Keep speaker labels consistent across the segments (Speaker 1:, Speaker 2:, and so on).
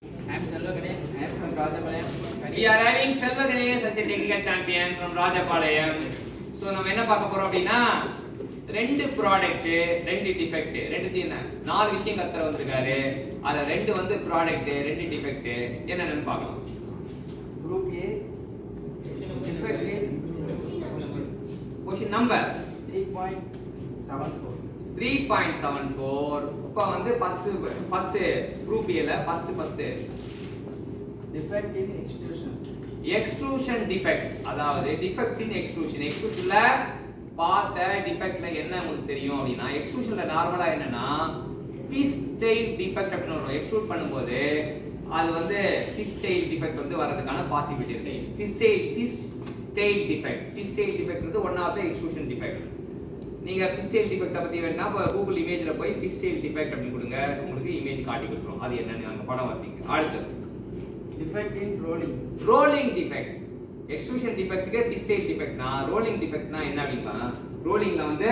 Speaker 1: I am Selva Ganesh. I am from Rajapalayam.
Speaker 2: We are having Selva Ganesh as a technical champion from Rajapalayam. So நம்ம என்ன பார்க்க போறோம் அப்படின்னா ரெண்டு product ரெண்டு டிஃபெக்ட் ரெண்டுத்தையும் நாலு விஷயம் கத்துற வந்திருக்காரு. அதுல ரெண்டு வந்து ப்ராடக்ட் ரெண்டு டிஃபெக்ட் என்னன்னு பார்க்கலாம்.
Speaker 1: Group A defect in
Speaker 2: question number
Speaker 1: 3.74.
Speaker 2: 3.74. இப்போ வந்து ஃபர்ஸ்ட் குரூப் A ல first
Speaker 1: Defect in extrusion.
Speaker 2: Extrusion defect, அதாவது டிஃபெக்ட்ஸ் இன் எக்ஸ்ட்ரூஷன். எக்ஸ்ட்ரூஷன்ல பார்த்த டிஃபெக்ட்ல என்ன உங்களுக்கு தெரியும் அப்படின்னா, எக்ஸ்ட்ரூஷன்ல நார்மலா என்னன்னா ஃபிஷ் டெயில் டிஃபெக்ட் அப்படின்னு வரும். எக்ஸ்ட்ரூட் பண்ணும்போது அது வந்து ஃபிஷ் டெயில் டிஃபெக்ட் வந்து வரதுக்கான பாசிபிலிட்டி இருக்கு. ஃபிஷ் டெயில் டிஃபெக்ட் வந்து one of the extrusion defect. நீங்க ஃபிஷ் டெயில் டிஃபெக்ட் பத்தி வேணா கூகுள் இமேஜ்ல போய் ஃபிஷ் டெயில் டிஃபெக்ட் அப்படி கொடுங்க, உங்களுக்கு இமேஜ் காட்டி கொடுத்துரும் அது என்னன்னு அங்க படம் வர்றீங்க. அடுத்து
Speaker 1: Defect in rolling.
Speaker 2: Rolling defect. Extrusion டிஃபெக்ட்க்கு ஃபிஷ் டெயில் டிஃபெக்ட்னா, ரோலிங் டிஃபெக்ட்னா என்ன அப்படின்னா, ரோலிங்ல வந்து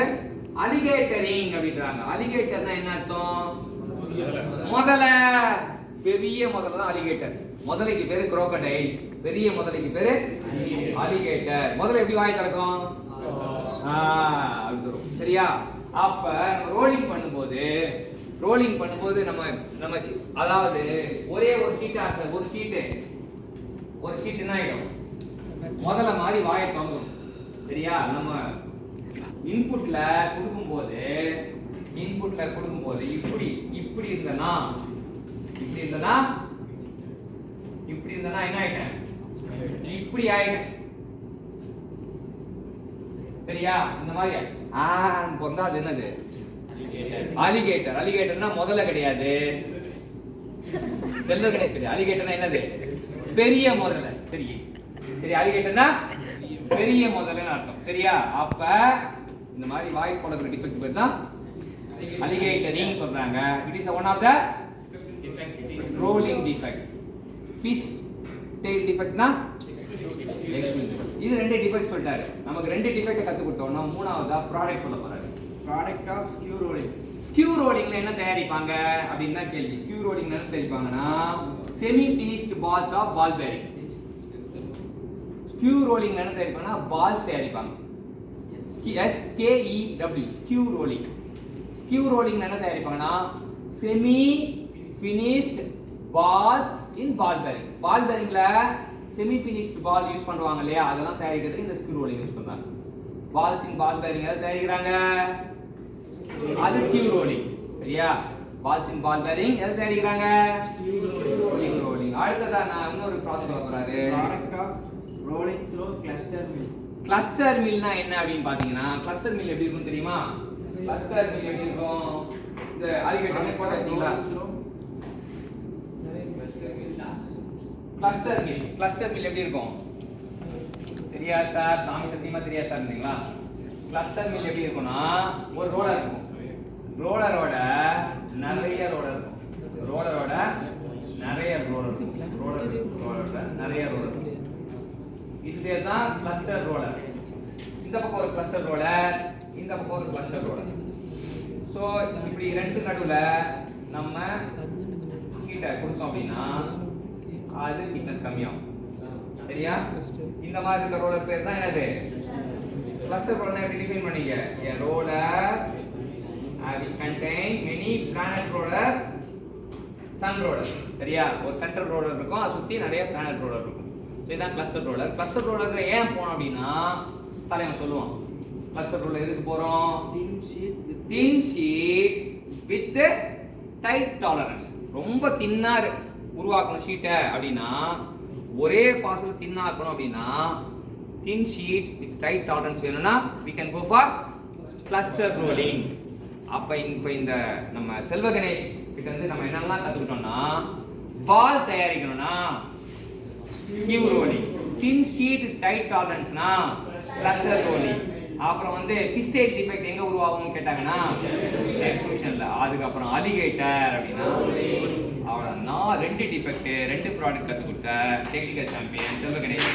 Speaker 2: அலிகேட்டரிங் அப்படின்றாங்க. அலிகேட்டர்னா என்ன அர்த்தம்? முதல, பெரிய முதல தான் அலிகேட்டர். முதலைக்கு பேரு crocodile, பெரிய முதலைக்கு பேரு அலிகேட்டர். முதல்ல எப்படி வாய் திறக்கும்? அப்படி வரும். சரியா? அப்ப ரோலிங் பண்ணும்போது நம்ம அதாவது ஒரே ஒரு ஷீட்டா இருக்க ஒரு ஷீட் என்ன ஆயிடும்? முதல்ல மாதிரி வாயை காமிக்கும். சரியா? நம்ம இன்புட்ல கொடுக்கும்போது இப்படி இருந்தனா என்ன ஆயிட்டேன்? இப்படி ஆயிட்டேன். சரியா? இந்த மாதிரி பொந்தா அது என்னது? அலிகேட்டர்னா முதல்ல கிடையாது, செல்வ கணேஷ் கிடையாது. அலிகேட்டர்னா என்னது? பெரிய முதல்ல. சரி, அலிகேட்டர்னா பெரிய முதல்லன்னு அர்த்தம். சரியா? அப்ப இந்த மாதிரி வாய் போடுற டிஃபெக்ட் பேர் தான் அலிகேட்டரிங் சொல்றாங்க. It is one of the rolling defect. Fish tail டிஃபெக்ட்னா இது ரெண்டு டிஃபெக்ட் சொல்லிட்டாரு. நமக்கு ரெண்டு டிஃபெக்ட் கத்து கொடுத்தோம்னா மூணாவதா ப்ராடக்ட் சொல்ல போறாரு.
Speaker 1: Product of skew rolling.
Speaker 2: Skew ரோலிங்ல என்ன தயாரிப்பாங்க அப்படின்னு தான் கேள்வி. ஸ்கியூ ரோலிங்ல என்ன தயாரிப்பாங்கன்னா semi finished balls of ball bearing. Skew ரோலிங்ல என்ன தயாரிப்பாங்கன்னா பால்ஸ் தயாரிப்பாங்க. SKEW skew rolling. ஸ்கியூ ரோலிங்ல என்ன தயாரிப்பாங்கன்னா semi finished balls in ball bearing. Ball பேரிங்ல செமி ஃபினிஷ்ட் பால் யூஸ் பண்ணுவாங்க இல்லையா, அதெல்லாம் தயாரிக்கிறதுக்கு இந்த ஸ்கியூ ரோலிங் யூஸ் பண்றாங்க. பால்ஸ் இன் பால் பேரிங் எதை தயாரிக்கிறாங்க? அது ஸ்கியூ ரோலிங். சரியா? பால்ஸ் இன் பால் பேரிங் எதை தயாரிக்கிறாங்க? Skew rolling. அடுத்ததா நான் இன்னொரு ப்ராசஸ் சொல்றாரு.
Speaker 1: Product of rolling through cluster mill.
Speaker 2: Cluster மில்னா என்ன அப்படின்னு பாத்தீங்கன்னா, கிளஸ்டர் மில் எப்படி இருக்கும் தெரியுமா? கிளஸ்டர் மில் எப்படி இருக்கும்? இந்த அலிகேட்டர் போட்டோ எடுத்தீங்களா? கிளஸ்டர் மில் எப்படி இருக்கும்? தெரியா சார்? சாமி சத்தியமா தெரியா சார் இருந்தீங்களா? கிளஸ்டர் மில் எப்படி இருக்கும்னா ஒரு ரோலர் இருக்கும். ரோலரோட நிறைய ரோலர் இருக்கும். இதுதான் கிளஸ்டர் ரோலர். இந்த பக்கம் ஒரு கிளஸ்டர் ரோலர், இந்த பக்கம் ஒரு கிளஸ்டர் ரோலர். சோ இப்படி ரெண்டு நடுவுல நம்ம ஹீட்டை கொடுத்தோம் அப்படின்னா அது திக்னஸ் கம்மியாகும். சரியா? இந்த மாதிரி இருக்க ரோலர் பேர் தான் என்னது? Cluster roller. எப்படி டிஃபைன் பண்ணீங்க? a roller which contain many planet roller, sun roller. சரியா? ஒரு சென்ட்ரல் ரோலர் இருக்கும், அதை சுத்தி நிறைய பிளானட் ரோலர் இருக்கும். இதுதான் கிளஸ்டர் ரோலர். கிளஸ்டர் ரோலர்ல ஏன் போறோம் அப்படின்னா தலைவன் சொல்லுவான். கிளஸ்டர் ரோலர் எதுக்கு போறோம்? thin sheet with tight tolerance. ரொம்ப தின்னா உருவாக்கணும் ஷீட்டை அப்படின்னா, ஒரே பாஸ்ல தின்னா ஆக்கணும் அப்படின்னா thin sheet with tight tolerance வேணும்னா we can go for cluster rolling. அப்ப இந்த நம்ம செல்வ கணேஷ் கிட்ட வந்து நம்ம என்னெல்லாம் கத்துக்கிட்டோம்னா, பால் தயாரிக்கணும்னா skew rolling, thin sheet with tight toleranceனா cluster rolling. அப்புறம் வந்து ஃபிஷ் டெயில் டிஃபெக்ட் எங்க உருவாகும்னு கேட்டாங்கன்னா எக்ஸ்ட்ரூஷன்ல. அதுக்கப்புறம் அலிகேட்டர் அப்படின்னா அவ்வளவுதான். நான் ரெண்டு டிஃபெக்ட் ரெண்டு ப்ராடக்ட் கத்து கொடுத்த டெக்னிக்கல் சாம்பியன் செல்வ கணேஷ்.